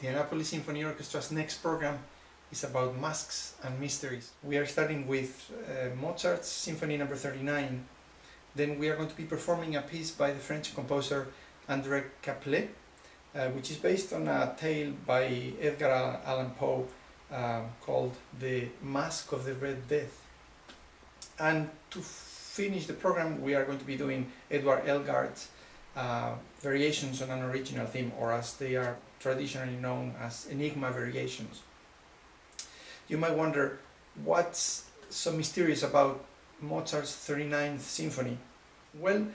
The Annapolis Symphony Orchestra's next program is about masks and mysteries. We are starting with Mozart's Symphony No. 39. Then we are going to be performing a piece by the French composer André Caplet, which is based on a tale by Edgar Allan Poe called The Masque of the Red Death. And to finish the program, we are going to be doing Edward Elgar's variations on an original theme, or as they are traditionally known as Enigma variations. You might wonder, what's so mysterious about Mozart's 39th Symphony? Well,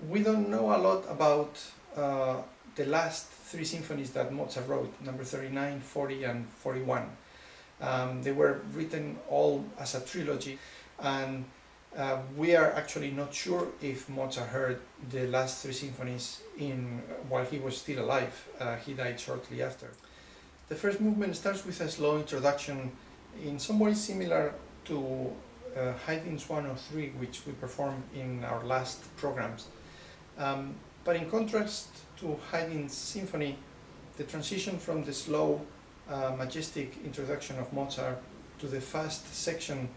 we don't know a lot about the last three symphonies that Mozart wrote, number 39, 40 and 41. They were written all as a trilogy, and we are actually not sure if Mozart heard the last three symphonies while he was still alive. He died shortly after. The first movement starts with a slow introduction in some ways similar to Haydn's 103, which we performed in our last programs. But in contrast to Haydn's symphony, the transition from the slow, majestic introduction of Mozart to the fast section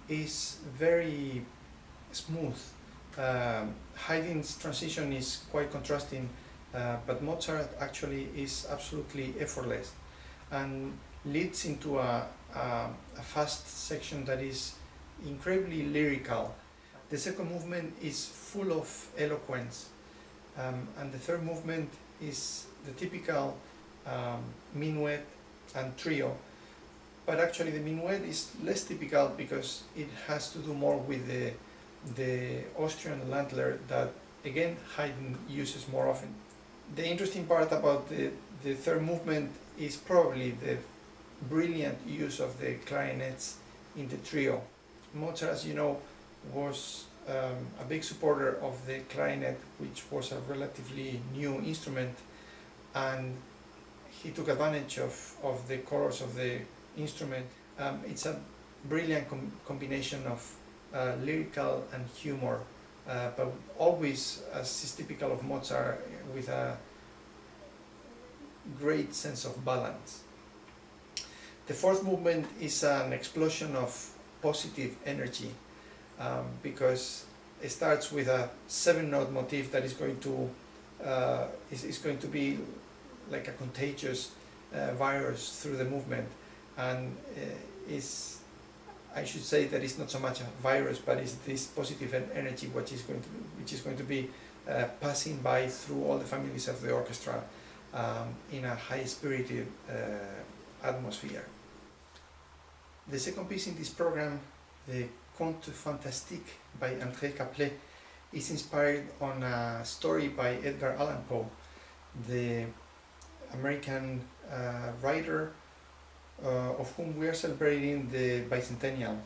is very smooth. Haydn's transition is quite contrasting, but Mozart actually is absolutely effortless and leads into a fast section that is incredibly lyrical. The second movement is full of eloquence, and the third movement is the typical minuet and trio. But actually the minuet is less typical because it has to do more with the Austrian Landler that, again, Haydn uses more often. The interesting part about the third movement is probably the brilliant use of the clarinets in the trio. Mozart, as you know, was a big supporter of the clarinet, which was a relatively new instrument, and he took advantage of the colors of the instrument. It's a brilliant combination of lyrical and humor, but always, as is typical of Mozart, with a great sense of balance. The fourth movement is an explosion of positive energy, because it starts with a 7-note motif that is going to be like a contagious virus through the movement, and I should say that it's not so much a virus, but it's this positive energy which is going to be passing by through all the families of the orchestra in a high-spirited atmosphere. The second piece in this program, the Conte Fantastique by André Caplet, is inspired on a story by Edgar Allan Poe, the American writer of whom we are celebrating the bicentennial.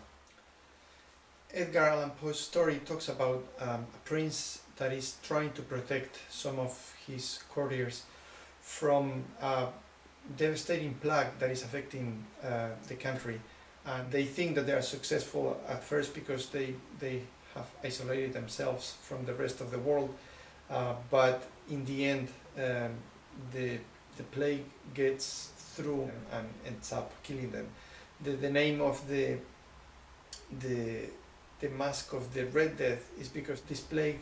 Edgar Allan Poe's story talks about a prince that is trying to protect some of his courtiers from a devastating plague that is affecting the country. And they think that they are successful at first because they have isolated themselves from the rest of the world, but in the end the plague gets through and ends up killing them. The name of the Masque of the Red Death is because this plague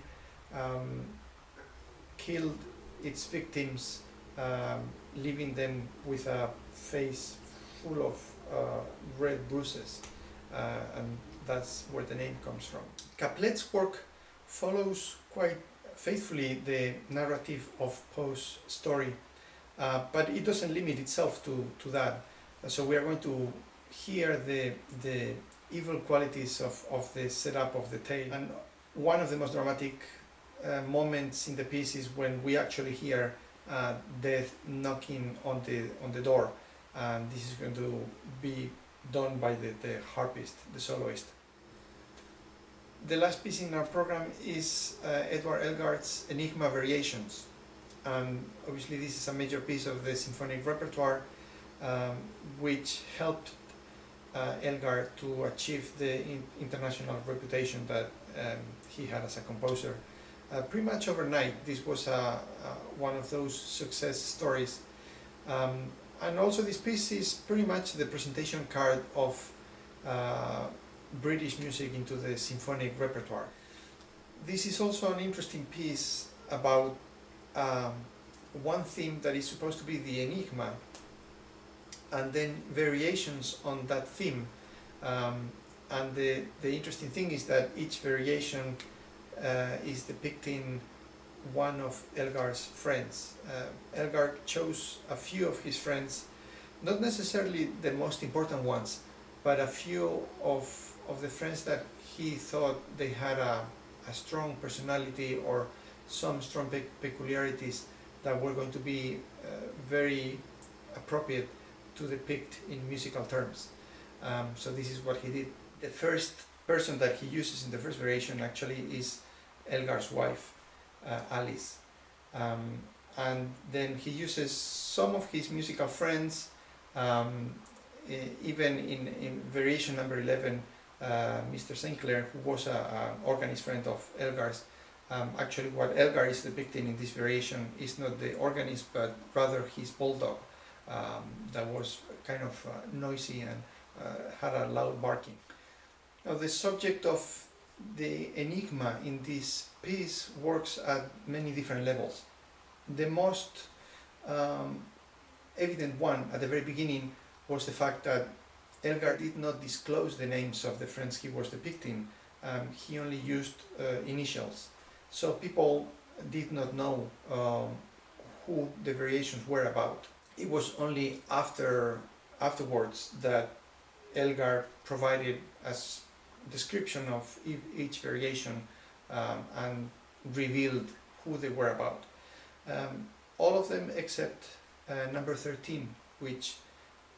killed its victims, leaving them with a face full of red bruises, and that's where the name comes from. Caplet's work follows quite faithfully the narrative of Poe's story, but it doesn't limit itself to that. So we are going to hear the evil qualities of the setup of the tale, and one of the most dramatic moments in the piece is when we actually hear death knocking on the door, and this is going to be done by the harpist, the soloist. The last piece in our program is Edward Elgar's Enigma Variations, and obviously this is a major piece of the symphonic repertoire, which helped Elgar to achieve the international reputation that he had as a composer. Pretty much overnight, this was one of those success stories. And also this piece is pretty much the presentation card of British music into the symphonic repertoire. This is also an interesting piece about one theme that is supposed to be the enigma, and then variations on that theme. And the interesting thing is that each variation is depicting one of Elgar's friends. Elgar chose a few of his friends, not necessarily the most important ones, but a few of the friends that he thought they had a strong personality or some strong peculiarities that were going to be very appropriate to depict in musical terms. So this is what he did. The first person that he uses in the first variation actually is Elgar's wife, Alice. And then he uses some of his musical friends, even in variation number 11, Mr. St. Clair, who was an organist friend of Elgar's. Actually what Elgar is depicting in this variation is not the organist, but rather his bulldog that was kind of noisy and had a loud barking. Now the subject of the enigma in this piece works at many different levels. The most evident one at the very beginning was the fact that Elgar did not disclose the names of the friends he was depicting. He only used initials. So people did not know who the variations were about. It was only afterwards that Elgar provided a description of each variation and revealed who they were about. All of them except number 13, which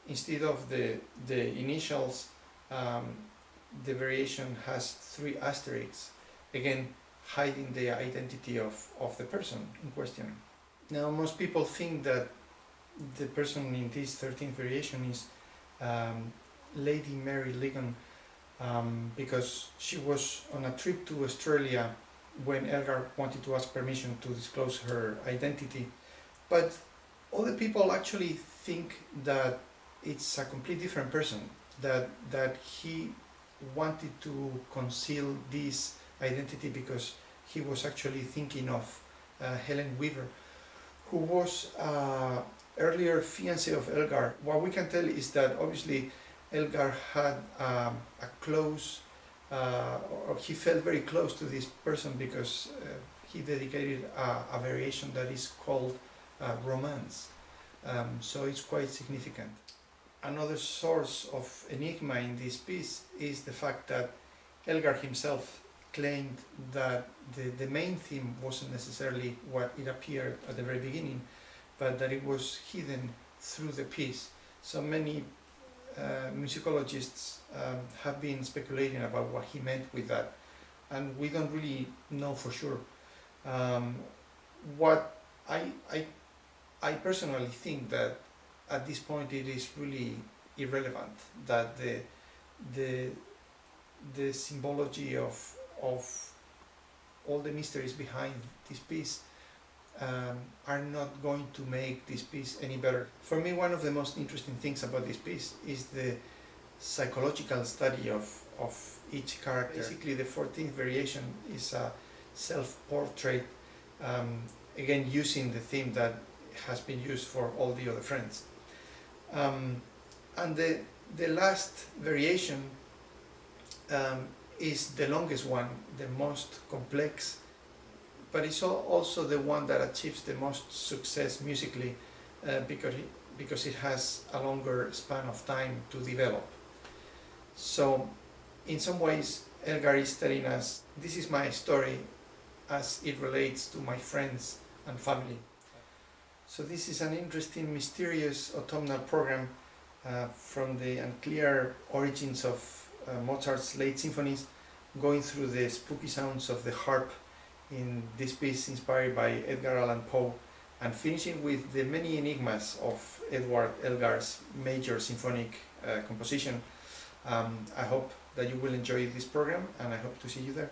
instead of the initials, the variation has 3 asterisks, again hiding the identity of the person in question. Now most people think that the person in this 13th variation is Lady Mary Ligon, because she was on a trip to Australia when Elgar wanted to ask permission to disclose her identity. But other people actually think that it's a completely different person, that he wanted to conceal this identity because he was actually thinking of Helen Weaver, who was earlier fiancée of Elgar. What we can tell is that obviously Elgar had a close, or he felt very close to this person because he dedicated a variation that is called Romance. So it's quite significant. Another source of enigma in this piece is the fact that Elgar himself claimed that the main theme wasn't necessarily what it appeared at the very beginning, but that it was hidden through the piece. So many musicologists have been speculating about what he meant with that, and we don't really know for sure. What I personally think that at this point it is really irrelevant, that the symbology of all the mysteries behind this piece are not going to make this piece any better. For me, one of the most interesting things about this piece is the psychological study of each character. Basically, the 14th variation is a self-portrait, again using the theme that has been used for all the other friends. And the last variation is the longest one, the most complex, but it's also the one that achieves the most success musically because it has a longer span of time to develop. So in some ways Elgar is telling us, this is my story as it relates to my friends and family. So this is an interesting, mysterious autumnal program from the unclear origins of Mozart's late symphonies, going through the spooky sounds of the harp in this piece inspired by Edgar Allan Poe, and finishing with the many enigmas of Edward Elgar's major symphonic composition. I hope that you will enjoy this program, and I hope to see you there.